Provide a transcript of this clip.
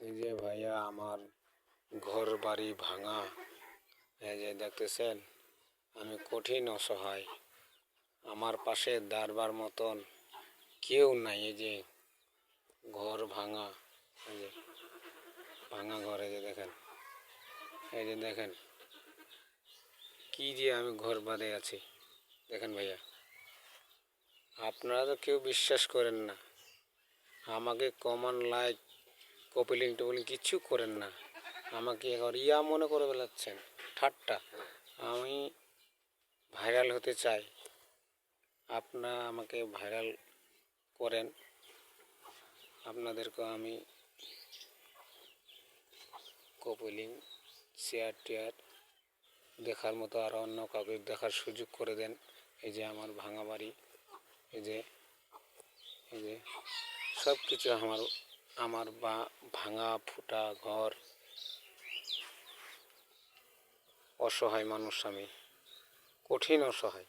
এই যে ভাইয়া আমার ঘর বাড়ি ভাঙা, এই যে দেখতেছেন আমি কঠিন অসহায়। আমার পাশে দাঁড়াবার মতন কেউ নাই। এই যে ঘর ভাঙা, এই যে ভাঙা ঘর, এই যে দেখেন, এই যে দেখেন কি যে আমি ঘর বাঁধে আছি। দেখেন ভাইয়া, আপনারা তো কেউ বিশ্বাস করেন না, আমাকে কমান লাইক কপিলিং টপিলিং কিচ্ছু করেন না, আমাকে একবার ইয়া মনে করে বেলাচ্ছেন, ঠাট্টা। আমি ভাইরাল হতে চাই, আপনারা আমাকে ভাইরাল করেন, আপনাদেরকে আমি কপিলিং শেয়ার টেয়ার দেখার মতো আর অন্য কাউকে দেখার সুযোগ করে দেন। এই যে আমার ভাঙা বাড়ি, এই যে সব কিছু আমার ভাঙা ফুটা ঘর, অসহায় মানুষ, আমি কঠিন অসহায়।